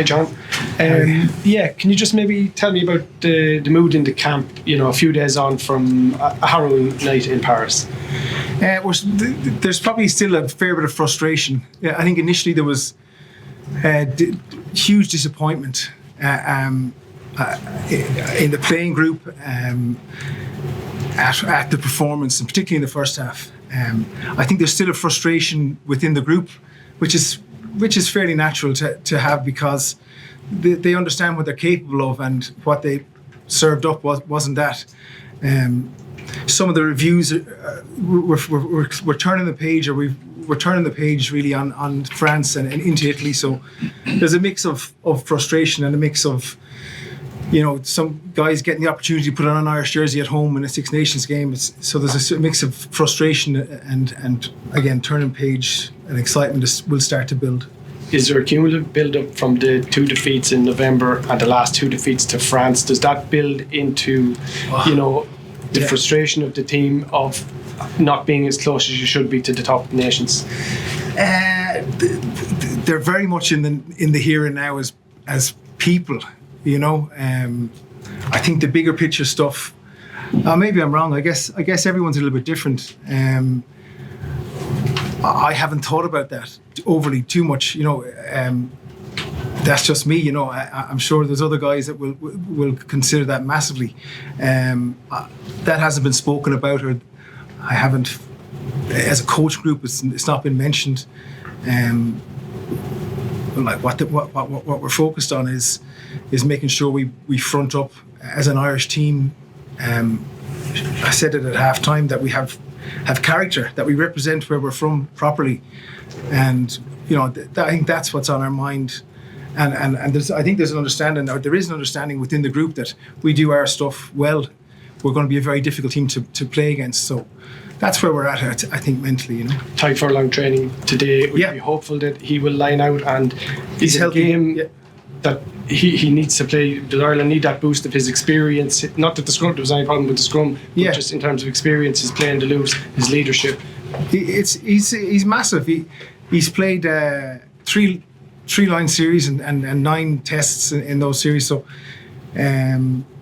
Hi, John. Can you just maybe tell me about the mood in the camp, a few days on from a harrowing night in Paris? There's probably still a fair bit of frustration. I think initially there was huge disappointment in the playing group at the performance, and particularly in the first half. I think there's still a frustration within the group, which is fairly natural to have, because they understand what they're capable of, and what they served up wasn't that. Some of the reviews we're turning the page, or we're turning the page really on France and into Italy. So there's a mix of frustration and a mix of some guys getting the opportunity to put on an Irish jersey at home in a Six Nations game. So there's a mix of frustration and again, turning page and excitement will start to build. Is there a cumulative build-up from the 2 defeats in November and the last 2 defeats to France? Does that build into, the frustration of the team of not being as close as you should be to the top nations? They're very much in the here and now as people. I think the bigger picture stuff. Maybe I'm wrong. I guess everyone's a little bit different. I haven't thought about that overly too much. That's just me. I'm sure there's other guys that will consider that massively. That hasn't been spoken about, or I haven't. As a coach group, it's not been mentioned. Like what we're focused on is making sure we front up as an Irish team. I said it at halftime that we have character, that we represent where we're from properly, and I think that's what's on our mind. And I think there's an understanding, or there is an understanding within the group, that we do our stuff well. We're going to be a very difficult team to play against. So that's where we're at, I think, mentally. Tadhg Furlong training today. Would you be hopeful that he will line out, and he's healthy? Game that he needs to play. Does Ireland need that boost of his experience? Not that there was any problem with the scrum, but just in terms of experience, his playing the loose, his leadership. He's massive. He's played 3 line series and 9 tests in those series. So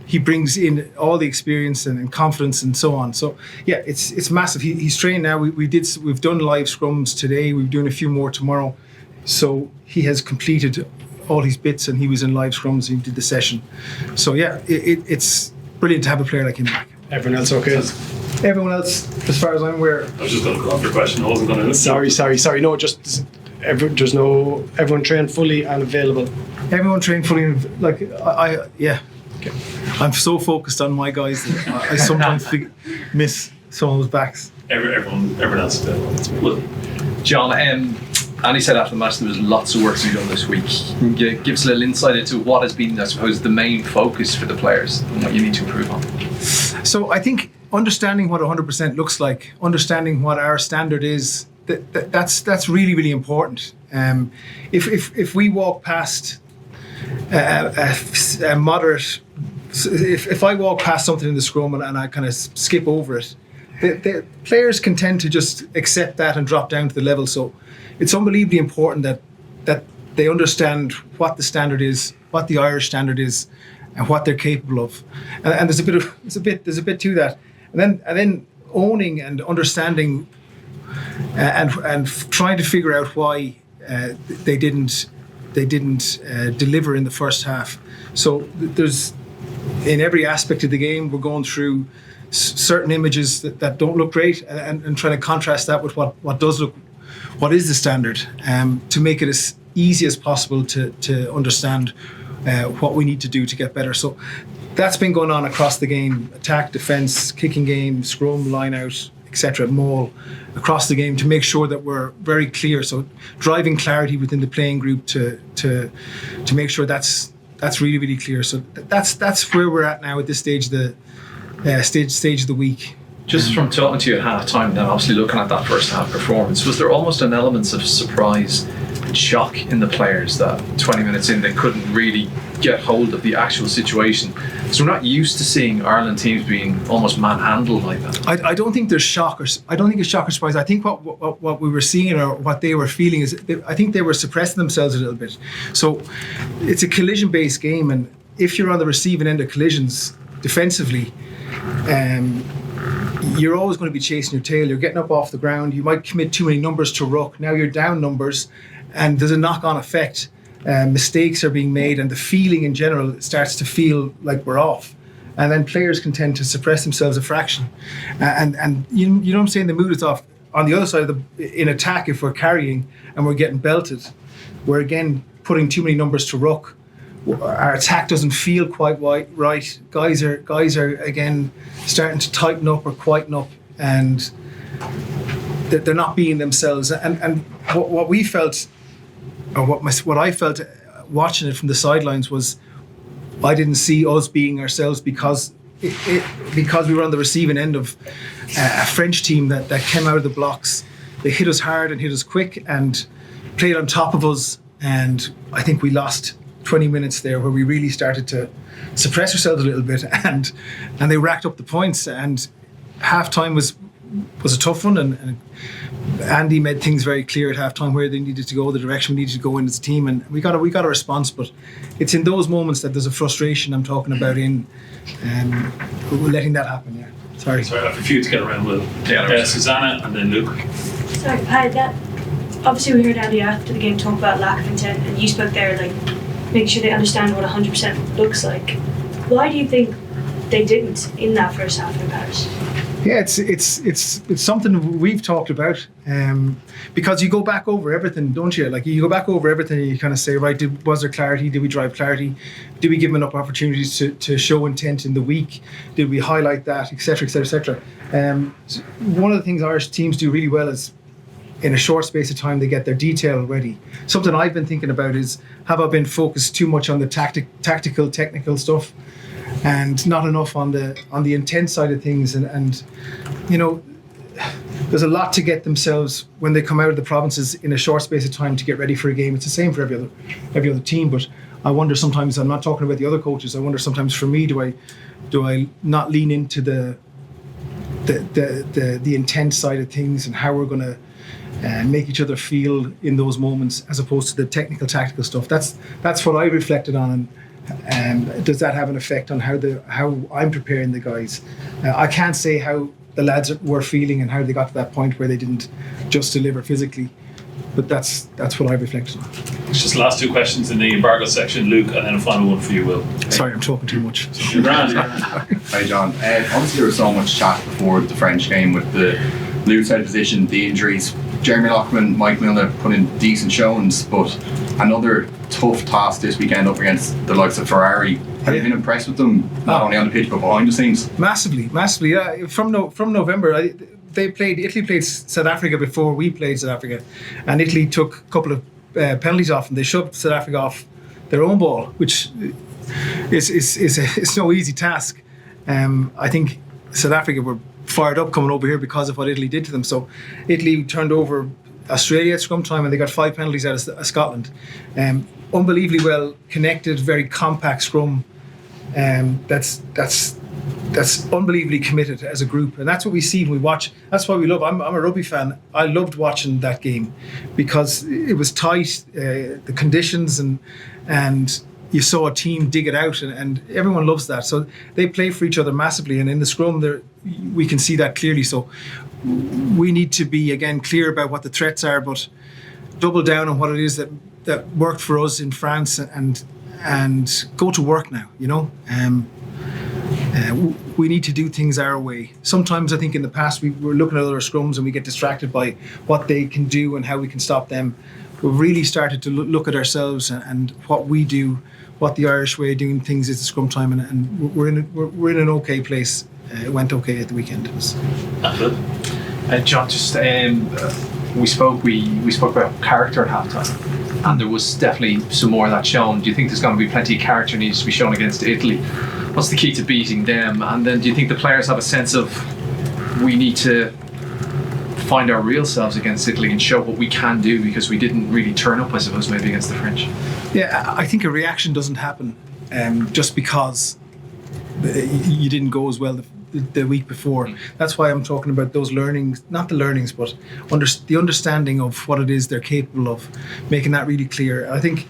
he brings in all the experience and confidence and so on. So it's massive. He's trained now. We've done live scrums today. We're doing a few more tomorrow. So he has completed all his bits, and he was in live scrums. He did the session. So it's brilliant to have a player like him back. Everyone else okay? Everyone else, as far as I'm aware. I was just going to go off your question. I wasn't going to. Sorry. No, just everyone trained fully and available. Everyone trained fully, Okay. I'm so focused on my guys that I sometimes miss some of those backs. Everyone else is available. Well, John, Andy said after the match there was lots of work to be done this week. Can you give us a little insight into what has been, I suppose, the main focus for the players and what you need to improve on? So I think understanding what 100% looks like, understanding what our standard is, that's really, really important. If we walk past a moderate, if I walk past something in the scrum and I kind of skip over it, the players can tend to just accept that and drop down to the level. So it's unbelievably important that they understand what the standard is, what the Irish standard is, and what they're capable of. And there's a bit to that. And then owning and understanding and trying to figure out why they didn't deliver in the first half. So there's, in every aspect of the game, we're going through certain images that don't look great, and trying to contrast that with what does look, what is the standard, to make it as easy as possible to understand what we need to do to get better. So that's been going on across the game: attack, defence, kicking game, scrum, line out, etc., maul, across the game, to make sure that we're very clear. So driving clarity within the playing group to make sure that's really, really clear. So that's where we're at now at this stage of the stage of the week. Just from talking to you at half time, then obviously looking at that first half performance, was there almost an element of surprise shock in the players that 20 minutes in they couldn't really get hold of the actual situation. So we're not used to seeing Ireland teams being almost manhandled like that. I don't think there's shock, or I don't think it's shock or surprise. I think what we were seeing or what they were feeling is I think they were suppressing themselves a little bit. So it's a collision-based game, and if you're on the receiving end of collisions defensively, you're always going to be chasing your tail. You're getting up off the ground. You might commit too many numbers to ruck. Now you're down numbers, and there's a knock-on effect. Mistakes are being made, and the feeling in general starts to feel like we're off. And then players can tend to suppress themselves a fraction. And you know what I'm saying? The mood is off. On the other side of in attack, if we're carrying and we're getting belted, we're again putting too many numbers to ruck. Our attack doesn't feel quite right. Guys are again starting to tighten up or quieten up, and they're not being themselves. And what we felt, or what I felt watching it from the sidelines, was I didn't see us being ourselves because we were on the receiving end of a French team that came out of the blocks. They hit us hard and hit us quick and played on top of us, and I think we lost 20 minutes there where we really started to suppress ourselves a little bit, and they racked up the points. And half-time was a tough one, and Andy made things very clear at half-time where they needed to go, the direction we needed to go in as a team, and we got a response. But it's in those moments that there's a frustration I'm talking about in letting that happen. Yeah, sorry, I have a few to get around with. Susanna and then Luke. Sorry, that obviously we heard Andy after the game talk about lack of intent, and you spoke there like making sure they understand what 100% looks like. Why do you think they didn't in that first half in Paris? Yeah, it's something we've talked about, because you go back over everything, don't you? Like, you go back over everything and you kind of say, right, was there clarity? Did we drive clarity? Did we give them enough opportunities to show intent in the week? Did we highlight that, etc., etc., etc.? One of the things Irish teams do really well is, in a short space of time, they get their detail ready. Something I've been thinking about is, have I been focused too much on the tactical, technical stuff, and not enough on the intent side of things? And you know, there's a lot to get themselves when they come out of the provinces in a short space of time to get ready for a game. It's the same for every other team, but I wonder sometimes, I'm not talking about the other coaches, I wonder sometimes for me, do I not lean into the intent side of things and how we're going to make each other feel in those moments, as opposed to the technical, tactical stuff. That's what I reflected on, and does that have an effect on how I'm preparing the guys? I can't say how the lads were feeling and how they got to that point where they didn't just deliver physically, but that's what I reflected on. It's just the last two questions in the embargo section, Luke, and then a final one for you, Will. Sorry, I'm talking too much. You're grand. Hi, John. Obviously, there was so much chat before the French game with the loose head position, the injuries. Jeremy Loughman, Mike Milner put in decent showings, but another tough task this weekend up against the likes of Ferrari. Have you been impressed with them, not only on the pitch but behind the scenes? Massively. Yeah. From November, Italy played South Africa before we played South Africa, and Italy took a couple of penalties off, and they shoved South Africa off their own ball, which is no easy task. I think South Africa were fired up coming over here because of what Italy did to them. So Italy turned over Australia at scrum time, and they got 5 penalties out of Scotland. Unbelievably well connected, very compact scrum. That's unbelievably committed as a group, and that's what we see when we watch. That's why we love. I'm a rugby fan. I loved watching that game because it was tight, the conditions, and you saw a team dig it out, and everyone loves that. So they play for each other massively, and in the scrum, we can see that clearly. So we need to be again clear about what the threats are, but double down on what it is that worked for us in France, and go to work now. You know, we need to do things our way. Sometimes I think in the past we were looking at other scrums and we get distracted by what they can do and how we can stop them. We've really started to look at ourselves and what we do, what the Irish way of doing things is at scrum time, and we're in an okay place. It went okay at the weekend. John, just we spoke about character at halftime, and there was definitely some more of that shown. Do you think there's going to be plenty of character needs to be shown against Italy? What's the key to beating them? And then do you think the players have a sense of we need to find our real selves against Italy and show what we can do, because we didn't really turn up, I suppose, maybe against the French. Yeah, I think a reaction doesn't happen just because you didn't go as well the week before. That's why I'm talking about those learnings, not the learnings, but the understanding of what it is they're capable of, making that really clear. I think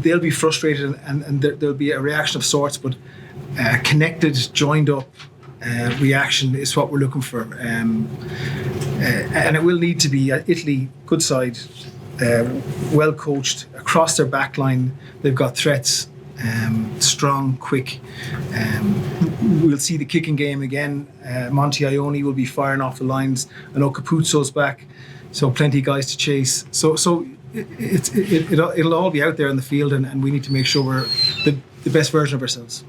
they'll be frustrated, and there'll be a reaction of sorts, but connected, joined up reaction is what we're looking for. And it will need to be Italy, good side, well coached across their back line. They've got threats, strong, quick. We'll see the kicking game again. Monty Ione will be firing off the lines. I know Capuzzo's back, so plenty of guys to chase. So it'll all be out there in the field, and we need to make sure we're the best version of ourselves.